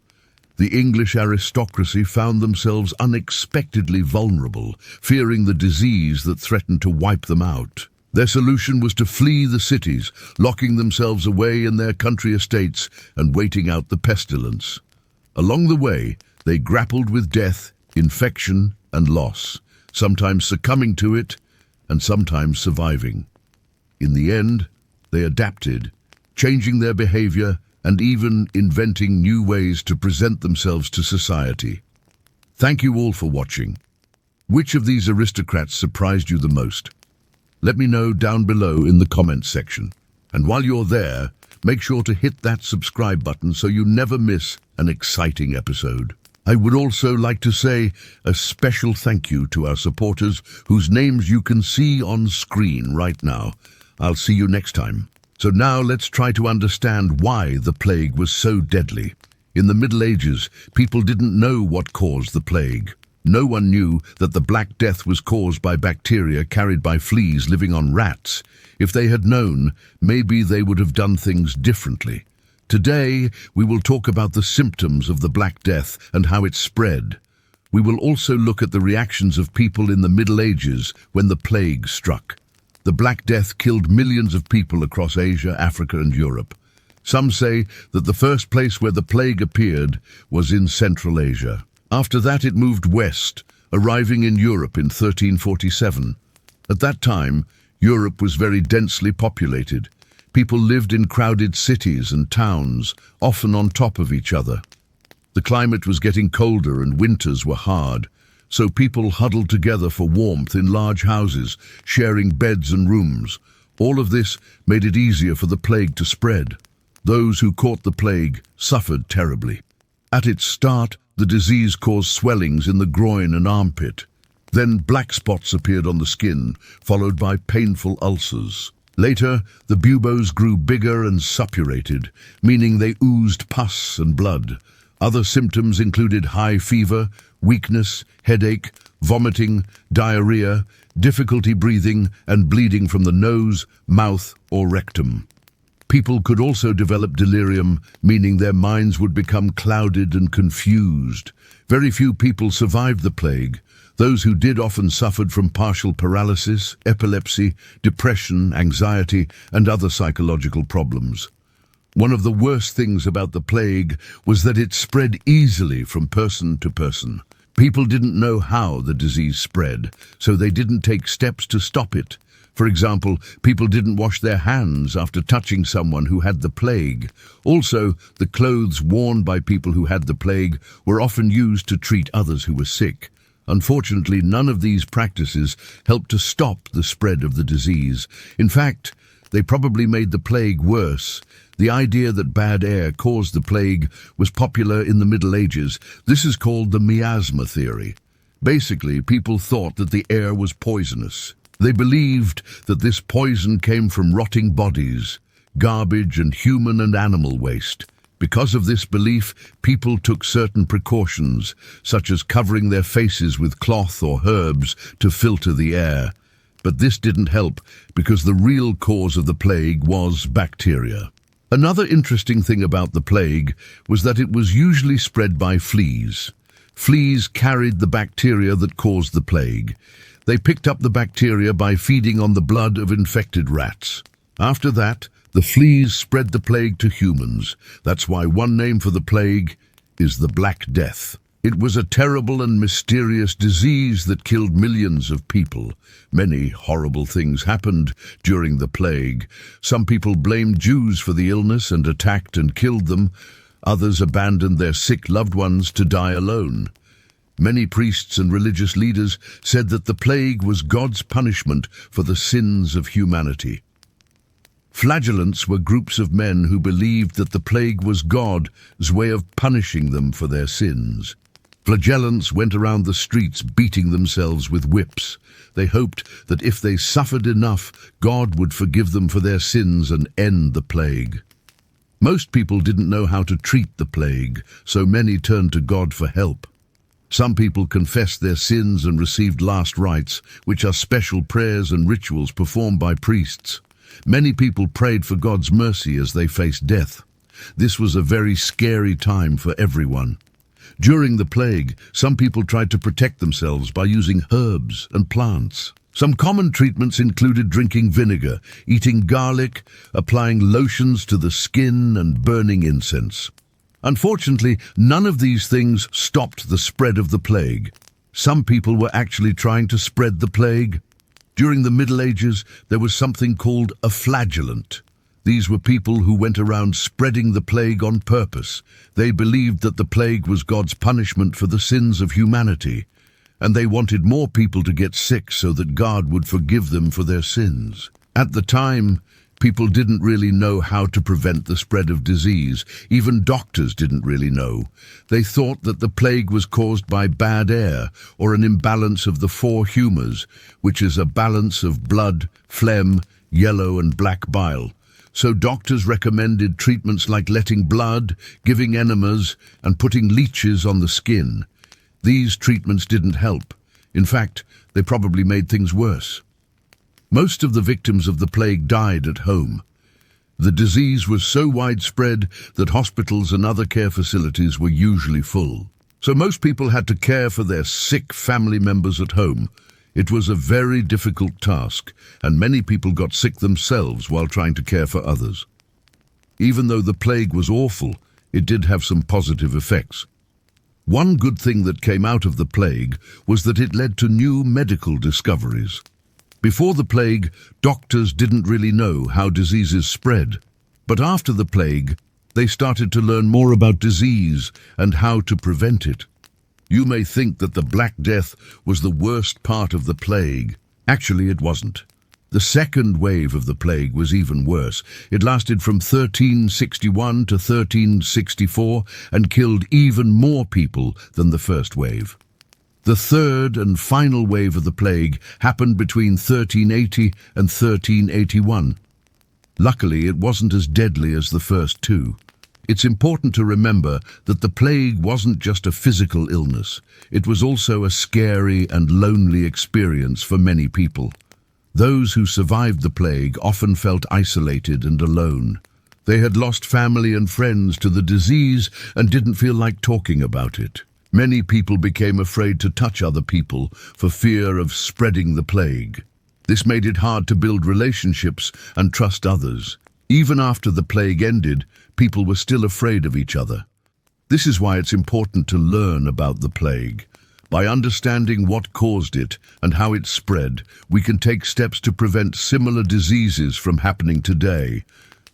The English aristocracy found themselves unexpectedly vulnerable, fearing the disease that threatened to wipe them out. Their solution was to flee the cities, locking themselves away in their country estates and waiting out the pestilence. Along the way, they grappled with death, infection, and loss, sometimes succumbing to it and sometimes surviving. In the end, they adapted, changing their behavior and even inventing new ways to present themselves to society. Thank you all for watching. Which of these aristocrats surprised you the most? Let me know down below in the comments section. And while you're there, make sure to hit that subscribe button so you never miss an exciting episode. I would also like to say a special thank you to our supporters whose names you can see on screen right now. I'll see you next time. So now let's try to understand why the plague was so deadly. In the Middle Ages, people didn't know what caused the plague. No one knew that the Black Death was caused by bacteria carried by fleas living on rats. If they had known, maybe they would have done things differently. Today, we will talk about the symptoms of the Black Death and how it spread. We will also look at the reactions of people in the Middle Ages when the plague struck. The Black Death killed millions of people across Asia, Africa, and Europe. Some say that the first place where the plague appeared was in Central Asia. After that, it moved west, arriving in Europe in 1347. At that time, Europe was very densely populated. People lived in crowded cities and towns, often on top of each other. The climate was getting colder and winters were hard, so people huddled together for warmth in large houses, sharing beds and rooms. All of this made it easier for the plague to spread. Those who caught the plague suffered terribly. At its start, the disease caused swellings in the groin and armpit. Then black spots appeared on the skin, followed by painful ulcers. Later, the buboes grew bigger and suppurated, meaning they oozed pus and blood. Other symptoms included high fever, weakness, headache, vomiting, diarrhea, difficulty breathing, and bleeding from the nose, mouth, or rectum. People could also develop delirium, meaning their minds would become clouded and confused. Very few people survived the plague. Those who did often suffered from partial paralysis, epilepsy, depression, anxiety, and other psychological problems. One of the worst things about the plague was that it spread easily from person to person. People didn't know how the disease spread, so they didn't take steps to stop it. For example, people didn't wash their hands after touching someone who had the plague. Also, the clothes worn by people who had the plague were often used to treat others who were sick. Unfortunately, none of these practices helped to stop the spread of the disease. In fact, they probably made the plague worse. The idea that bad air caused the plague was popular in the Middle Ages. This is called the miasma theory. Basically, people thought that the air was poisonous. They believed that this poison came from rotting bodies, garbage, and human and animal waste. Because of this belief, people took certain precautions, such as covering their faces with cloth or herbs to filter the air. But this didn't help because the real cause of the plague was bacteria. Another interesting thing about the plague was that it was usually spread by fleas. Fleas carried the bacteria that caused the plague. They picked up the bacteria by feeding on the blood of infected rats. After that, the fleas spread the plague to humans. That's why one name for the plague is the Black Death. It was a terrible and mysterious disease that killed millions of people. Many horrible things happened during the plague. Some people blamed Jews for the illness and attacked and killed them. Others abandoned their sick loved ones to die alone. Many priests and religious leaders said that the plague was God's punishment for the sins of humanity. Flagellants were groups of men who believed that the plague was God's way of punishing them for their sins. Flagellants went around the streets beating themselves with whips. They hoped that if they suffered enough, God would forgive them for their sins and end the plague. Most people didn't know how to treat the plague, so many turned to God for help. Some people confessed their sins and received last rites, which are special prayers and rituals performed by priests. Many people prayed for God's mercy as they faced death. This was a very scary time for everyone. During the plague, some people tried to protect themselves by using herbs and plants. Some common treatments included drinking vinegar, eating garlic, applying lotions to the skin, and burning incense. Unfortunately, none of these things stopped the spread of the plague. Some people were actually trying to spread the plague. During the Middle Ages, there was something called a flagellant. These were people who went around spreading the plague on purpose. They believed that the plague was God's punishment for the sins of humanity, and they wanted more people to get sick so that God would forgive them for their sins. At the time, people didn't really know how to prevent the spread of disease. Even doctors didn't really know. They thought that the plague was caused by bad air or an imbalance of the four humours, which is a balance of blood, phlegm, yellow and black bile. So doctors recommended treatments like letting blood, giving enemas, and putting leeches on the skin. These treatments didn't help. In fact, they probably made things worse. Most of the victims of the plague died at home. The disease was so widespread that hospitals and other care facilities were usually full. So most people had to care for their sick family members at home. It was a very difficult task, and many people got sick themselves while trying to care for others. Even though the plague was awful, it did have some positive effects. One good thing that came out of the plague was that it led to new medical discoveries. Before the plague, doctors didn't really know how diseases spread. But after the plague, they started to learn more about disease and how to prevent it. You may think that the Black Death was the worst part of the plague. Actually, it wasn't. The second wave of the plague was even worse. It lasted from 1361 to 1364 and killed even more people than the first wave. The third and final wave of the plague happened between 1380 and 1381. Luckily, it wasn't as deadly as the first two. It's important to remember that the plague wasn't just a physical illness. It was also a scary and lonely experience for many people. Those who survived the plague often felt isolated and alone. They had lost family and friends to the disease and didn't feel like talking about it. Many people became afraid to touch other people for fear of spreading the plague. This made it hard to build relationships and trust others. Even after the plague ended, people were still afraid of each other. This is why it's important to learn about the plague. By understanding what caused it and how it spread, we can take steps to prevent similar diseases from happening today.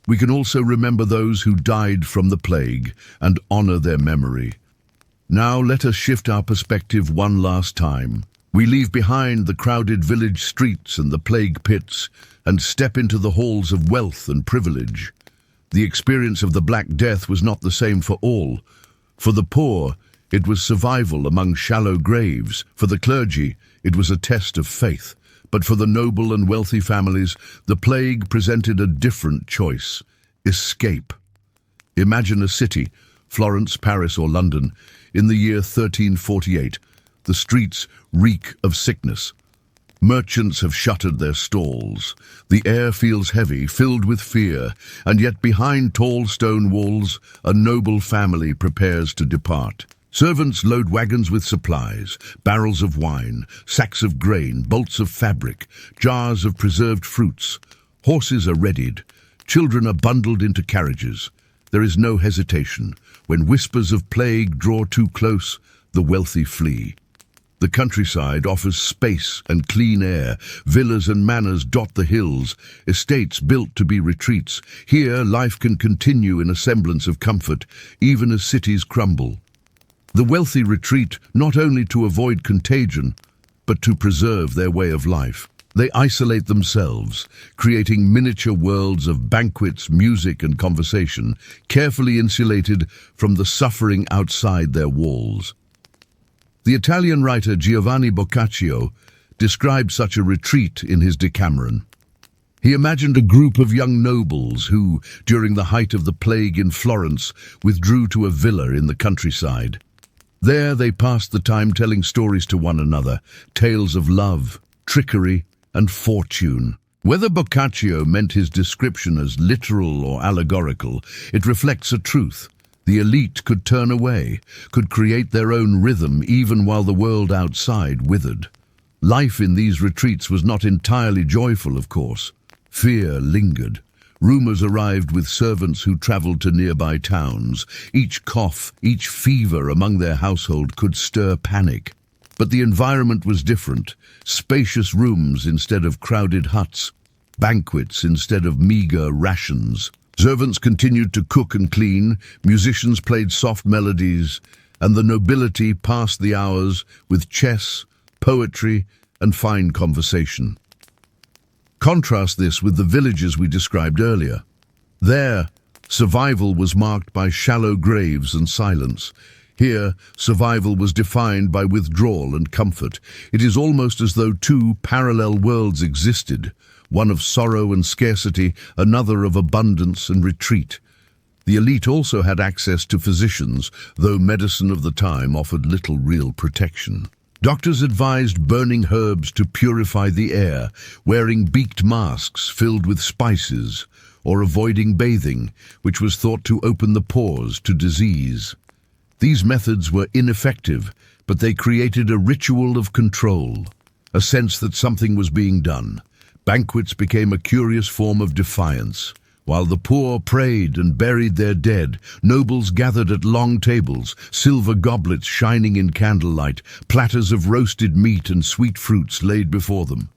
We can also remember those who died from the plague and honor their memory. Now let us shift our perspective one last time. We leave behind the crowded village streets and the plague pits and step into the halls of wealth and privilege. The experience of the Black Death was not the same for all. For the poor, it was survival among shallow graves. For the clergy, it was a test of faith. But for the noble and wealthy families, the plague presented a different choice: escape. Imagine a city, Florence, Paris, or London, in the year 1348. The streets reek of sickness. Merchants have shuttered their stalls. The air feels heavy, filled with fear, and yet behind tall stone walls, a noble family prepares to depart. Servants load wagons with supplies, barrels of wine, sacks of grain, bolts of fabric, jars of preserved fruits. Horses are readied. Children are bundled into carriages. There is no hesitation. When whispers of plague draw too close, the wealthy flee. The countryside offers space and clean air. Villas and manors dot the hills, estates built to be retreats. Here, life can continue in a semblance of comfort, even as cities crumble. The wealthy retreat not only to avoid contagion, but to preserve their way of life. They isolate themselves, creating miniature worlds of banquets, music, and conversation, carefully insulated from the suffering outside their walls. The Italian writer Giovanni Boccaccio described such a retreat in his Decameron. He imagined a group of young nobles who, during the height of the plague in Florence, withdrew to a villa in the countryside. There they passed the time telling stories to one another, tales of love, trickery, and fortune. Whether Boccaccio meant his description as literal or allegorical, it reflects a truth. The elite could turn away, could create their own rhythm even while the world outside withered. Life in these retreats was not entirely joyful, of course. Fear lingered. Rumors arrived with servants who traveled to nearby towns. Each cough, each fever among their household could stir panic. But the environment was different. Spacious rooms instead of crowded huts. Banquets instead of meager rations. Servants continued to cook and clean. Musicians played soft melodies. And the nobility passed the hours with chess, poetry, and fine conversation. Contrast this with the villages we described earlier. There, survival was marked by shallow graves and silence. Here, survival was defined by withdrawal and comfort. It is almost as though two parallel worlds existed, one of sorrow and scarcity, another of abundance and retreat. The elite also had access to physicians, though medicine of the time offered little real protection. Doctors advised burning herbs to purify the air, wearing beaked masks filled with spices, or avoiding bathing, which was thought to open the pores to disease. These methods were ineffective, but they created a ritual of control, a sense that something was being done. Banquets became a curious form of defiance. While the poor prayed and buried their dead, nobles gathered at long tables, silver goblets shining in candlelight, platters of roasted meat and sweet fruits laid before them.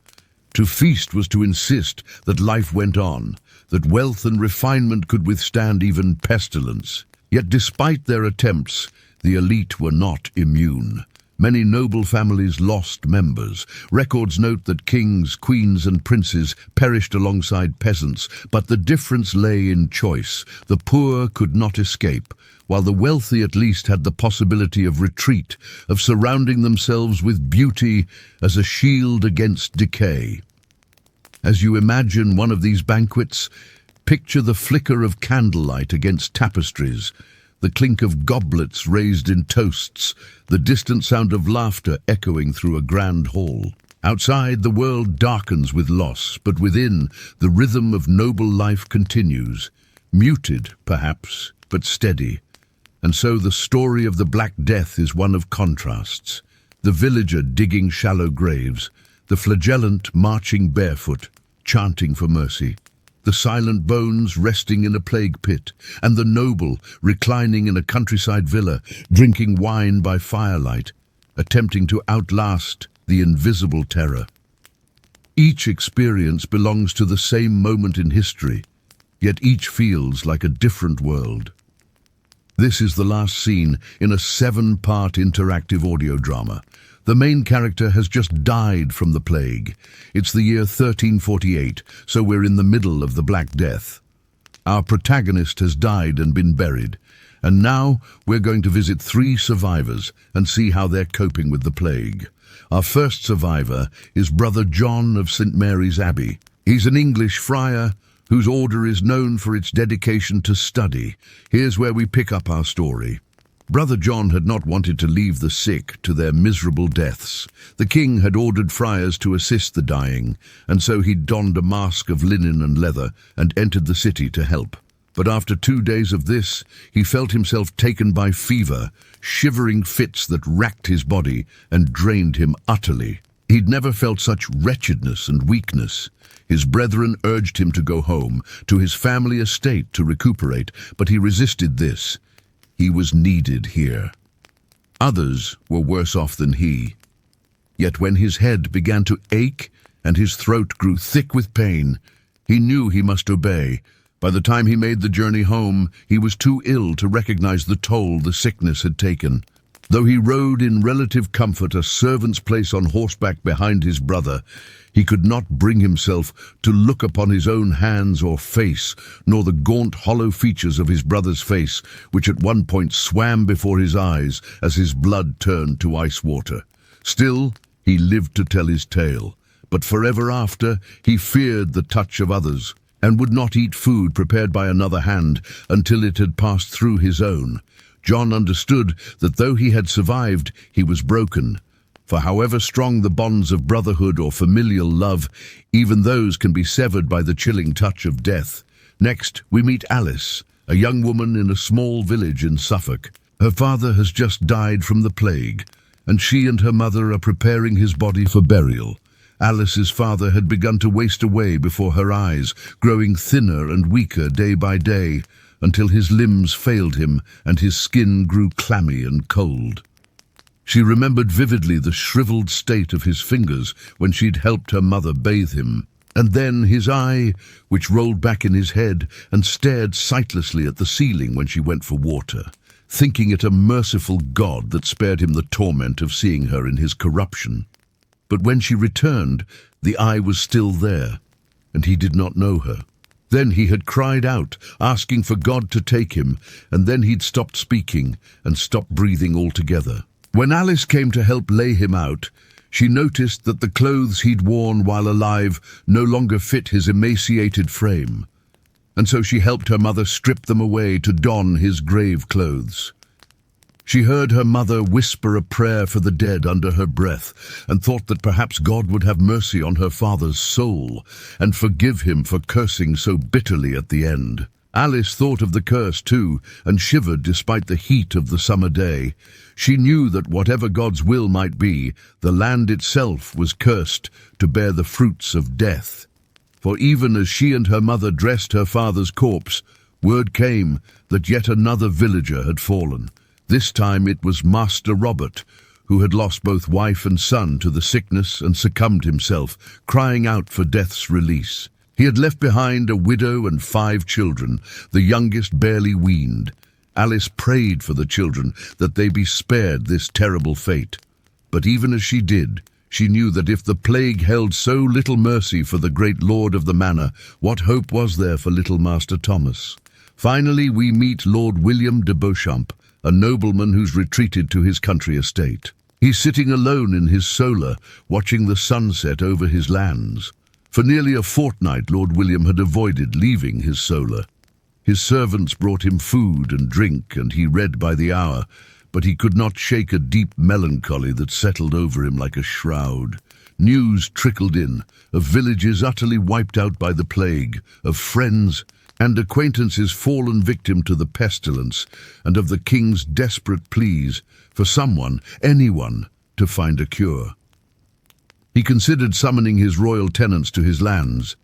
To feast was to insist that life went on, that wealth and refinement could withstand even pestilence. Yet despite their attempts, the elite were not immune. Many noble families lost members. Records note that kings, queens, and princes perished alongside peasants, but the difference lay in choice. The poor could not escape, while the wealthy at least had the possibility of retreat, of surrounding themselves with beauty as a shield against decay. As you imagine one of these banquets, picture the flicker of candlelight against tapestries, the clink of goblets raised in toasts, the distant sound of laughter echoing through a grand hall. Outside, the world darkens with loss, but within, the rhythm of noble life continues, muted, perhaps, but steady. And so the story of the Black Death is one of contrasts. The villager digging shallow graves, the flagellant marching barefoot, chanting for mercy. The silent bones resting in a plague pit, and the noble reclining in a countryside villa, drinking wine by firelight, attempting to outlast the invisible terror. Each experience belongs to the same moment in history, yet each feels like a different world. This is the last scene in a 7-part interactive audio drama. The main character has just died from the plague. It's the year 1348, so we're in the middle of the Black Death. Our protagonist has died and been buried, and now we're going to visit 3 survivors and see how they're coping with the plague. Our first survivor is Brother John of St. Mary's Abbey. He's an English friar whose order is known for its dedication to study. Here's where we pick up our story. Brother John had not wanted to leave the sick to their miserable deaths. The king had ordered friars to assist the dying, and so he donned a mask of linen and leather and entered the city to help. But after 2 days of this, he felt himself taken by fever, shivering fits that racked his body and drained him utterly. He'd never felt such wretchedness and weakness. His brethren urged him to go home, to his family estate to recuperate, but he resisted this. He was needed here. Others were worse off than he. Yet when his head began to ache and his throat grew thick with pain, he knew he must obey. By the time he made the journey home, he was too ill to recognize the toll the sickness had taken. Though he rode in relative comfort a servant's place on horseback behind his brother, he could not bring himself to look upon his own hands or face, nor the gaunt, hollow features of his brother's face, which at one point swam before his eyes as his blood turned to ice water. Still, he lived to tell his tale, but forever after he feared the touch of others, and would not eat food prepared by another hand until it had passed through his own. John understood that though he had survived, he was broken. For however strong the bonds of brotherhood or familial love, even those can be severed by the chilling touch of death. Next, we meet Alice, a young woman in a small village in Suffolk. Her father has just died from the plague, and she and her mother are preparing his body for burial. Alice's father had begun to waste away before her eyes, growing thinner and weaker day by day, until his limbs failed him and his skin grew clammy and cold. She remembered vividly the shriveled state of his fingers when she'd helped her mother bathe him, and then his eye, which rolled back in his head and stared sightlessly at the ceiling when she went for water, thinking it a merciful God that spared him the torment of seeing her in his corruption. But when she returned, the eye was still there, and he did not know her. Then he had cried out, asking for God to take him, and then he'd stopped speaking and stopped breathing altogether. When Alice came to help lay him out, she noticed that the clothes he'd worn while alive no longer fit his emaciated frame, and so she helped her mother strip them away to don his grave clothes. She heard her mother whisper a prayer for the dead under her breath, and thought that perhaps God would have mercy on her father's soul, and forgive him for cursing so bitterly at the end. Alice thought of the curse too, and shivered despite the heat of the summer day. She knew that whatever God's will might be, the land itself was cursed to bear the fruits of death. For even as she and her mother dressed her father's corpse, word came that yet another villager had fallen. This time it was Master Robert, who had lost both wife and son to the sickness and succumbed himself, crying out for death's release. He had left behind a widow and 5 children, the youngest barely weaned. Alice prayed for the children that they be spared this terrible fate. But even as she did, she knew that if the plague held so little mercy for the great lord of the manor, what hope was there for little Master Thomas? Finally, we meet Lord William de Beauchamp, a nobleman who's retreated to his country estate. He's sitting alone in his solar, watching the sunset over his lands. For nearly a fortnight, Lord William had avoided leaving his solar. His servants brought him food and drink, and he read by the hour, but he could not shake a deep melancholy that settled over him like a shroud. News trickled in, of villages utterly wiped out by the plague, of friends and acquaintances fallen victim to the pestilence, and of the king's desperate pleas for someone, anyone, to find a cure. He considered summoning his royal tenants to his lands,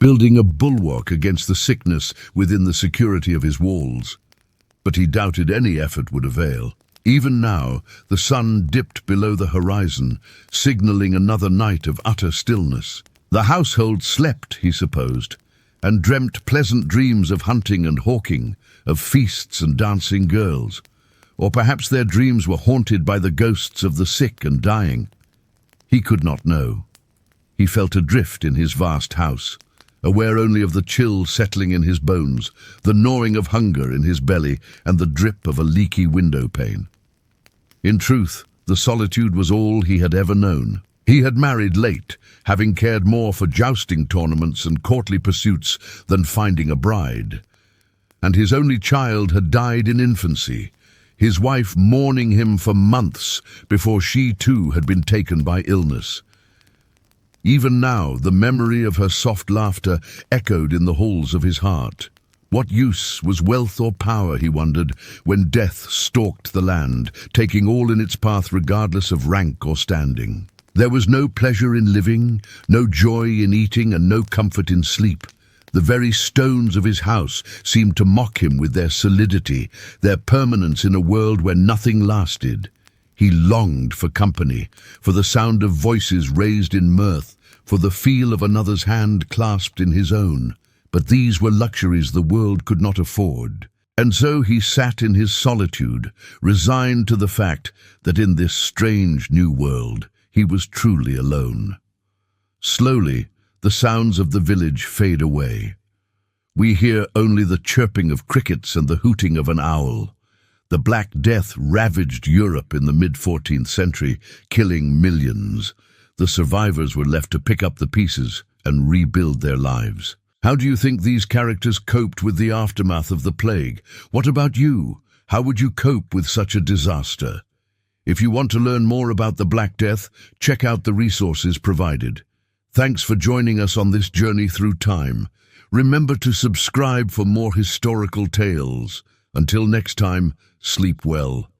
building a bulwark against the sickness within the security of his walls. But he doubted any effort would avail. Even now, the sun dipped below the horizon, signaling another night of utter stillness. The household slept, he supposed, and dreamt pleasant dreams of hunting and hawking, of feasts and dancing girls. Or perhaps their dreams were haunted by the ghosts of the sick and dying. He could not know. He felt adrift in his vast house, aware only of the chill settling in his bones, the gnawing of hunger in his belly, and the drip of a leaky window pane. In truth, the solitude was all he had ever known. He had married late, having cared more for jousting tournaments and courtly pursuits than finding a bride. And his only child had died in infancy, his wife mourning him for months before she too had been taken by illness. Even now, the memory of her soft laughter echoed in the halls of his heart. What use was wealth or power, he wondered, when death stalked the land, taking all in its path regardless of rank or standing? There was no pleasure in living, no joy in eating, and no comfort in sleep. The very stones of his house seemed to mock him with their solidity, their permanence in a world where nothing lasted. He longed for company, for the sound of voices raised in mirth, for the feel of another's hand clasped in his own. But these were luxuries the world could not afford. And so he sat in his solitude, resigned to the fact that in this strange new world he was truly alone. Slowly, the sounds of the village fade away. We hear only the chirping of crickets and the hooting of an owl. The Black Death ravaged Europe in the mid-14th century, killing millions. The survivors were left to pick up the pieces and rebuild their lives. How do you think these characters coped with the aftermath of the plague? What about you? How would you cope with such a disaster? If you want to learn more about the Black Death, check out the resources provided. Thanks for joining us on this journey through time. Remember to subscribe for more historical tales. Until next time, sleep well.